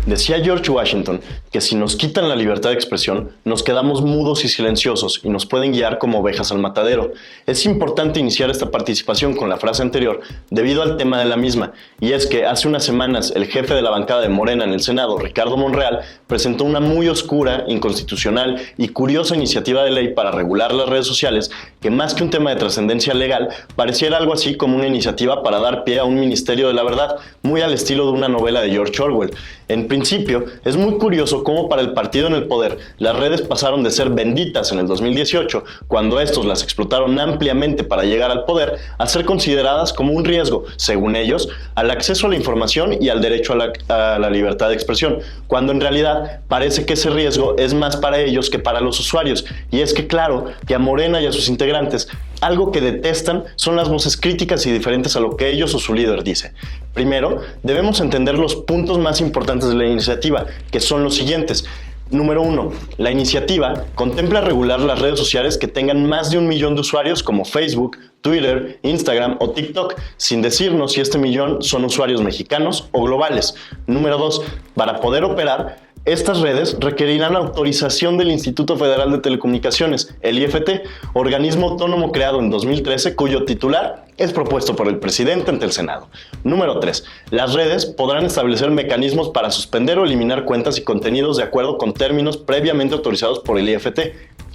Decía George Washington que si nos quitan la libertad de expresión, nos quedamos mudos y silenciosos y nos pueden guiar como ovejas al matadero. Es importante iniciar esta participación con la frase anterior debido al tema de la misma, y es que hace unas semanas el jefe de la bancada de Morena en el Senado, Ricardo Monreal, presentó una muy oscura, inconstitucional y curiosa iniciativa de ley para regular las redes sociales que, más que un tema de trascendencia legal, pareciera algo así como una iniciativa para dar pie a un ministerio de la verdad, muy al estilo de una novela de George Orwell. En principio, es muy curioso cómo para el partido en el poder las redes pasaron de ser benditas en el 2018, cuando estos las explotaron ampliamente para llegar al poder, a ser consideradas como un riesgo, según ellos, al acceso a la información y al derecho a la libertad de expresión, cuando en realidad parece que ese riesgo es más para ellos que para los usuarios. Y es que claro que a Morena y a sus integrantes algo que detestan son las voces críticas y diferentes a lo que ellos o su líder dice. Primero, debemos entender los puntos más importantes de la iniciativa, que son los siguientes. Número 1. La iniciativa contempla regular las redes sociales que tengan más de 1 millón de usuarios como Facebook, Twitter, Instagram o TikTok, sin decirnos si este millón son usuarios mexicanos o globales. Número 2. Para poder operar, estas redes requerirán autorización del Instituto Federal de Telecomunicaciones, el IFT, organismo autónomo creado en 2013 cuyo titular es propuesto por el presidente ante el Senado. Número 3. Las redes podrán establecer mecanismos para suspender o eliminar cuentas y contenidos de acuerdo con términos previamente autorizados por el IFT.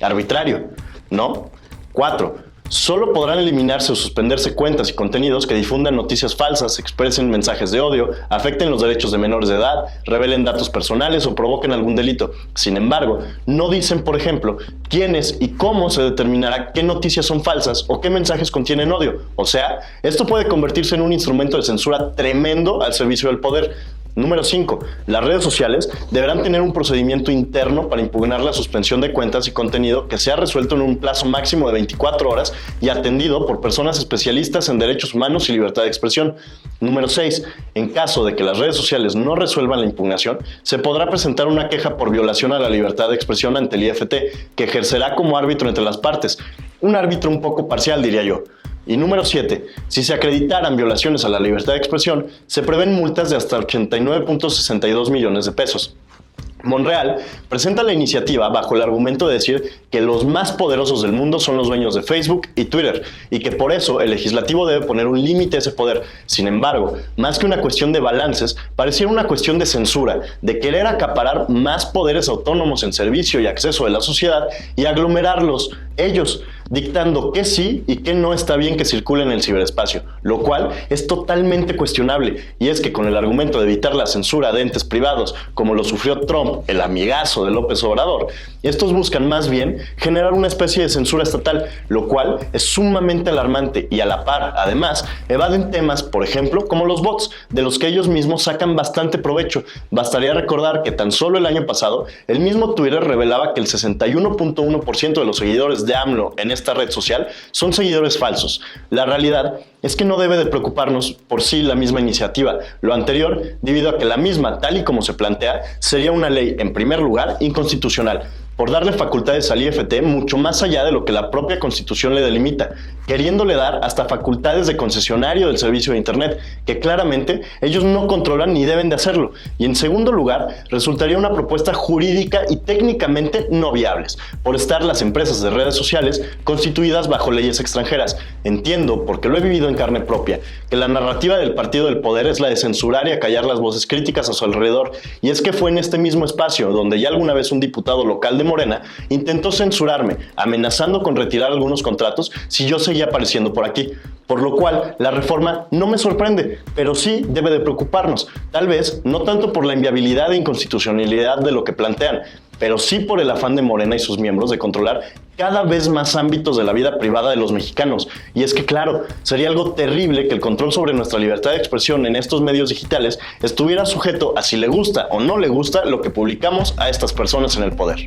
Arbitrario, ¿no? 4. Solo podrán eliminarse o suspenderse cuentas y contenidos que difundan noticias falsas, expresen mensajes de odio, afecten los derechos de menores de edad, revelen datos personales o provoquen algún delito. Sin embargo, no dicen, por ejemplo, quiénes y cómo se determinará qué noticias son falsas o qué mensajes contienen odio. O sea, esto puede convertirse en un instrumento de censura tremendo al servicio del poder. Número 5. Las redes sociales deberán tener un procedimiento interno para impugnar la suspensión de cuentas y contenido que sea resuelto en un plazo máximo de 24 horas y atendido por personas especialistas en derechos humanos y libertad de expresión. Número 6. En caso de que las redes sociales no resuelvan la impugnación, se podrá presentar una queja por violación a la libertad de expresión ante el IFT, que ejercerá como árbitro entre las partes. Un árbitro un poco parcial, diría yo. Y número 7. Si se acreditaran violaciones a la libertad de expresión, se prevén multas de hasta 89.62 millones de pesos. Monreal presenta la iniciativa bajo el argumento de decir que los más poderosos del mundo son los dueños de Facebook y Twitter y que por eso el legislativo debe poner un límite a ese poder. Sin embargo, más que una cuestión de balances, pareciera una cuestión de censura, de querer acaparar más poderes autónomos en servicio y acceso de la sociedad y aglomerarlos ellos, dictando qué sí y qué no está bien que circule en el ciberespacio, lo cual es totalmente cuestionable, y es que con el argumento de evitar la censura de entes privados, como lo sufrió Trump, el amigazo de López Obrador, estos buscan más bien generar una especie de censura estatal, lo cual es sumamente alarmante y a la par, además, evaden temas, por ejemplo, como los bots, de los que ellos mismos sacan bastante provecho. Bastaría recordar que tan solo el año pasado, el mismo Twitter revelaba que el 61.1% de los seguidores de AMLO en esta red social son seguidores falsos. La realidad es que no debe de preocuparnos por sí la misma iniciativa. Lo anterior, debido a que la misma, tal y como se plantea, sería una ley, en primer lugar, inconstitucional, por darle facultades al IFT mucho más allá de lo que la propia Constitución le delimita, queriéndole dar hasta facultades de concesionario del servicio de Internet, que claramente ellos no controlan ni deben de hacerlo. Y en segundo lugar, resultaría una propuesta jurídica y técnicamente no viables, por estar las empresas de redes sociales constituidas bajo leyes extranjeras. Entiendo, porque lo he vivido en carne propia, que la narrativa del partido del poder es la de censurar y acallar las voces críticas a su alrededor, y es que fue en este mismo espacio donde ya alguna vez un diputado local de Morena intentó censurarme, amenazando con retirar algunos contratos si yo seguía apareciendo por aquí. Por lo cual, la reforma no me sorprende, pero sí debe de preocuparnos. Tal vez no tanto por la inviabilidad e inconstitucionalidad de lo que plantean, pero sí por el afán de Morena y sus miembros de controlar cada vez más ámbitos de la vida privada de los mexicanos. Y es que claro, sería algo terrible que el control sobre nuestra libertad de expresión en estos medios digitales estuviera sujeto a si le gusta o no le gusta lo que publicamos a estas personas en el poder.